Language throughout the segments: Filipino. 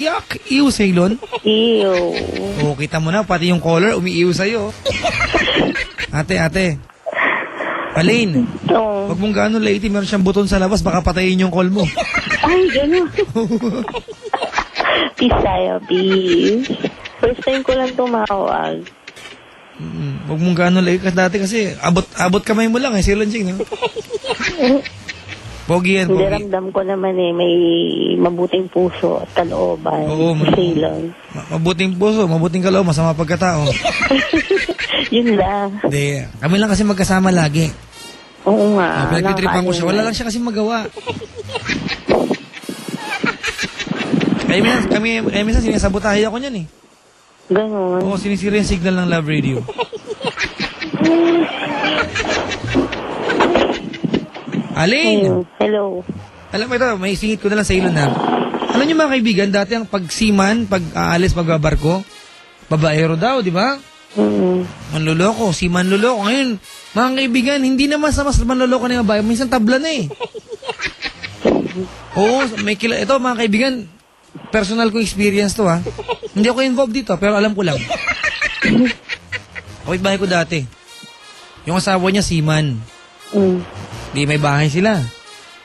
Yak! Iw, Ceylon? Ew. Oo, kita mo na, pati yung caller, umiiw sa'yo. Ate. Aline, Oo. wag mong gano'n lady, meron siyang buton sa labas, baka patayin yung call mo. Ay, gano'n. Peace tayo, peace. First time ko lang tumawag. Wag mong gano'n lady, dati kasi, abot kamay mo lang Ceylon Jing, no? Pogi yan, Hindi, pogi. ramdam ko naman may mabuting puso at kalooban. Oo, Ceylon. Mabuting puso, mabuting kaloob, masama pagkatao. Yun lang. Hindi, kami lang kasi magkasama lagi. Oo nga. Pinagtitripan ko siya, wala lang siya kasi magawa. Kaya minsan sinasabotahe ako niyan eh. Ganon. Oo, sinisira yung signal ng Love Radio. Aline! Hello. Alam mo ito, may singit ko na lang sa ilon na. Alam niyo mga kaibigan, dati ang pagsiman, pag aalis, magbabarko, babaero daw, di ba? Manluloko, si manluloko. Ngayon, mga kaibigan, hindi naman sa mas manluloko na yung babae, minsan tabla na eh. Oo, ito mga kaibigan, personal ko experience to ha. Hindi ako involved dito, pero alam ko lang. Kapit-bahay ko dati. Yung asawa niya, seaman. Di may bahay sila.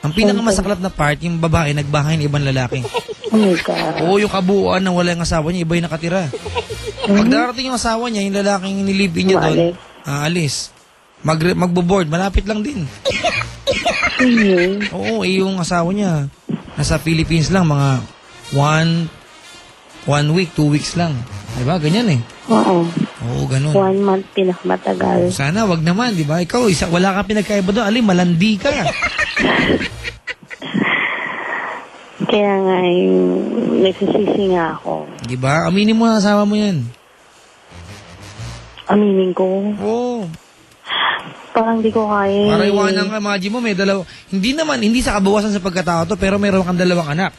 Ang pinakamasaklap na part, yung babae nagbahay ng ibang lalaki. Oh my God. Oo, yung kabuuan ng wala yung asawa niya, iba yung nakatira. Pag darating yung asawa niya, yung lalaking nilibin niya doon, aalis. Magbo-board, malapit lang din. Oo, yung asawa niya, nasa Philippines lang, mga 1 week, 2 weeks lang. Diba? Ganyan eh. Oo. Oo, ganun. 1 month pinakamatagal. Sana, wag naman, di ba? Ikaw, wala kang pinagkaiba doon. Alin, malandi ka. Kaya nga, nagsisisi nga ako. Di ba? Aminin mo na asawa mo yan. Aminin ko. Oo. Parang di ko kaya. Para iwanan ka, imagine mo, may dalawa. Hindi sa kabawasan sa pagkatao to, pero mayroon kang dalawang anak.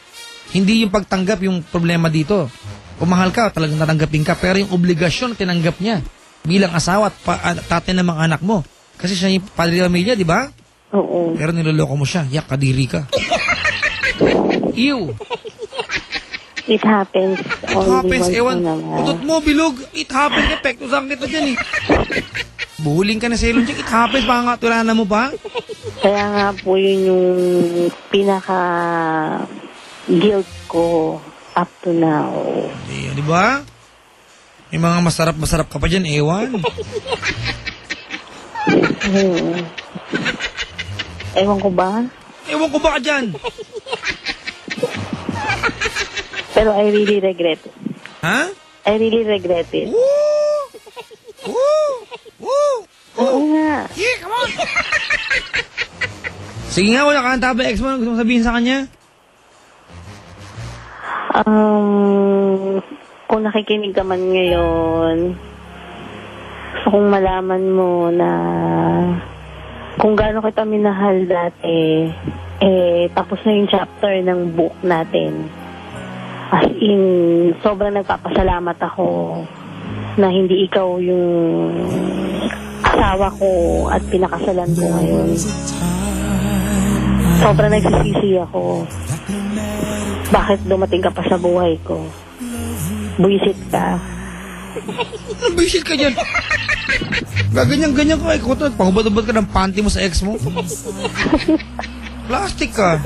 Hindi yung pagtanggap yung problema dito. Kung mahal ka, talagang natanggapin ka. Pero yung obligasyon, tinanggap niya. Bilang asawa at tatay ng mga anak mo. Kasi siya yung padre ng pamilya, di ba? Oo. Pero niloloko mo siya. Yak, kadiri ka. Ew. It happens. It happens. Ewan, utot mo, bilog. It happens. Epekto sa kita dyan eh. Buhuling ka na Ceylon Jing. It happens. Baka nga, tulanan mo pa? Kaya nga po yun yung pinaka-guilt ko up to now. Di ba? May mga masarap-masarap ka pa dyan, ewan. Ewan ko ba? Ewan ko ba ka dyan? Pero I really regret it. Ha? I really regret it. Woo! Woo! Woo! Oo nga. Yeah, come on! Sige nga, wala ka ng tabla ex mo. Gusto mong sabihin sa kanya? Kung nakikinig ka man ngayon, gusto kong malaman mo na kung gaano kita minahal dati, tapos na yung chapter ng book natin. As in, sobrang nagpapasalamat ako na hindi ikaw yung asawa ko at pinakasalan ko ngayon. Sobrang nagsisisi ako. Bakit dumating ka pa sa buhay ko? Buisit ka. Buisit ka dyan. Gaganyan-ganyan ka. Ikaw, pahubad-ubad ka ng panty mo sa ex mo. Plastic ka.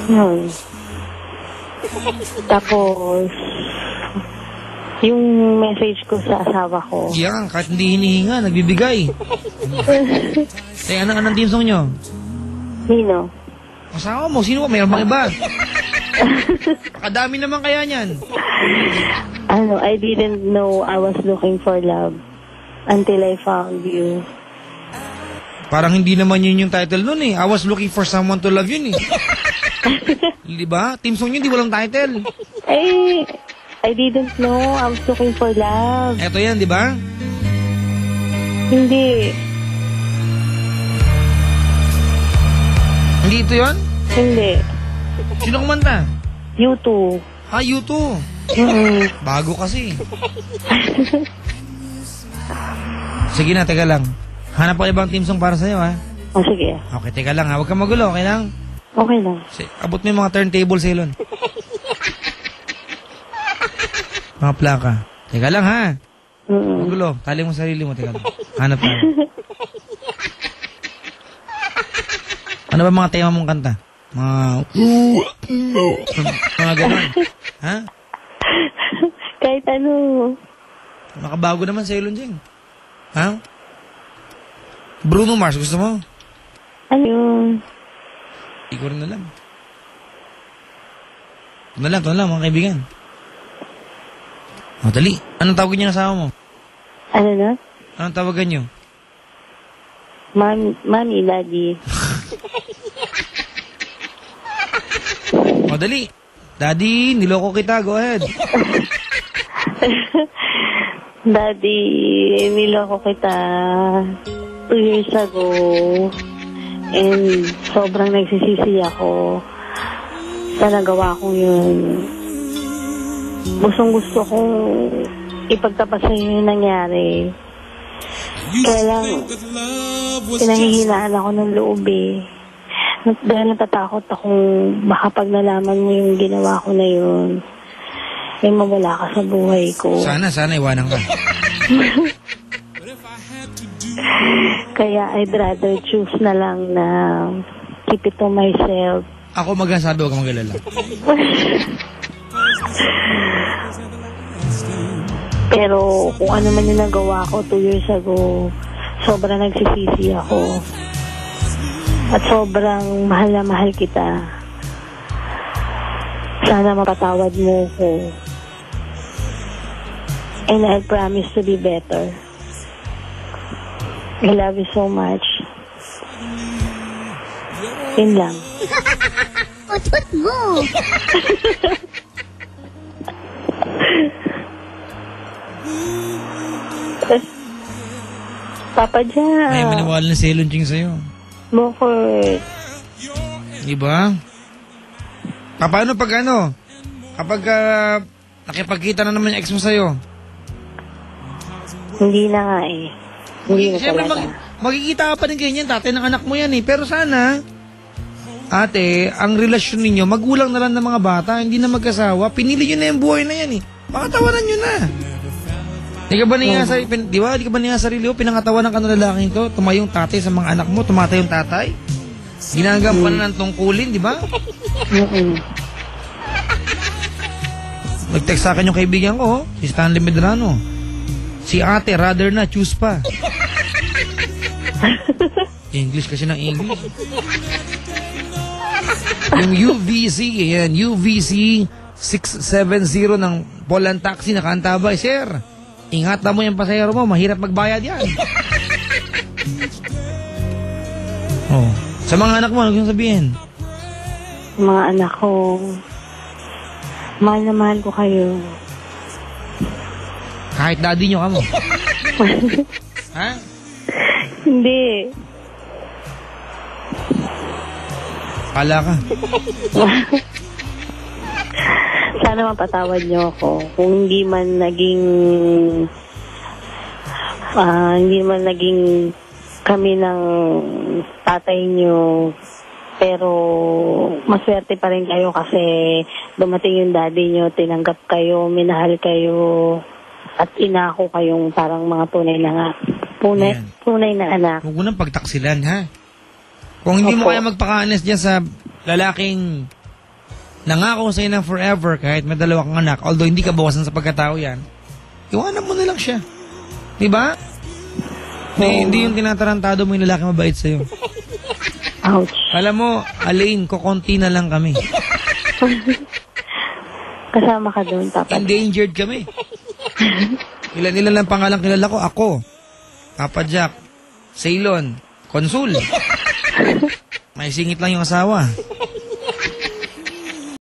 Yun. Tapos, yung message ko sa asawa ko. Yan, kahit hindi hinihinga, nagbibigay. Anong team song nyo? Nino? Asawa mo, sino ba? Mayroon bang iba? Kadami naman kaya niyan. I didn't know I was looking for love until I found you. Parang hindi naman yun yung title nun eh. I was looking for someone to love yun eh. Diba? Team song yun, di walang title. I didn't know I was looking for love. Eto yan, di ba? Hindi. Hindi ito yun? Hindi. Sino kumanta? U2. U2. Bago kasi. Sige na, teka lang. Hanap ko ibang team song para sa'yo, ha? Sige. Okay, teka lang, ha? Huwag kang magulo, okay lang? Okay lang. Abot mo yung mga turntable, Ceylon. Mga plaka. Teka lang, ha? Magulo. Tali mo sarili mo. Teka lang. Hanap tayo. Ano ba mga tema mong kanta? Mga gano'n. Ha? Kahit ano. Makabago naman sa Elon Jeng. Ha? Bruno Mars, gusto mo? Ano yun? Hindi ko rin alam. Ito na lang, mga kaibigan. O, dali. Anong tawagan niyo ng asawa mo? Ano na? Anong tawagan niyo? Mami, Daddy. O, dali. Daddy, niloko kita. Go ahead. Daddy, niloko kita 2 years ago. And sobrang nagsisisi ako sa nagawa kong yun. Gusto kong ipagtapat sa iyo yung nangyari. Kaya lang, pinanghihinaan ako ng loob eh. Dahil natatakot akong baka pag nalaman mo yung ginawa ko na yun, ay mawala ka sa buhay ko. Sana iwanan ka. Kaya I'd rather choose na lang na keep it to myself. Ako magsasabi, huwag kang magalala. Pero kung ano man yung nagawa ko 2 years ago, sobrang nagsisisi ako. At sobrang mahal na mahal kita. Sana mapatawad mo ko. And I promise to be better. I love you so much. Yun lang. Utot mo! Papa Jack. Ay, maniwala na si Elon Jeng sa'yo. Bukod. Diba? Paano pag ano? Kapag nakipagkita na naman yung ex mo sa'yo? Hindi na nga eh. Hindi na Siyempre, talaga. magkikita ka pa rin ganyan, tatay ng anak mo yan eh. Pero sana, ate, ang relasyon ninyo, magulang na lang ng mga bata, hindi na mag-asawa, pinili nyo na yung buhay na yan eh. Pakatawanan nyo na. Di ka ba niya sarili mo, pinangatawanan ka ng lalaking to, tumayo yung tatay sa mga anak mo, tumatay yung tatay? Ginagampanan ng tungkulin, di ba? Nag-text sa akin yung kaibigan ko, si Stanley Medrano. Si ate, rather na, choose pa. English kasi ng English. Yung UVC, yan, UVC 670 ng Poland Taxi, nakaantabay, sir. Ingatan mo yung pasahero mo, mahirap magbayad yan. Oh. Sa mga anak mo, ano yung sabihin? Mga anak ko, mahal na mahal ko kayo. Kahit daddy nyo ka mo. Ha? Hindi. Kala ka. Sana mapatawad niyo ako. Kung hindi man naging kami ng tatay niyo, pero maswerte pa rin kayo kasi dumating yung daddy niyo, tinanggap kayo, minahal kayo, at inako kayong parang mga tunay na anak. Huwag mo nang pagtaksilan, ha? Kung hindi mo kaya magpaka-honest dyan sa lalaking nangako sa'yo ng forever kahit may 2 kang anak, although hindi ka bawasan sa pagkatao yan, iwanan mo na lang siya. Diba? Hindi yung tinatarantado mo yung lalaki mabait sa'yo. Ouch. Alam mo, Alain, kukunti na lang kami. Kasama ka doon, Papa. Endangered kami. Ilan lang pangalang kilala ko? Ako, Papa Jack, Ceylon, Consul. May singit lang yung asawa.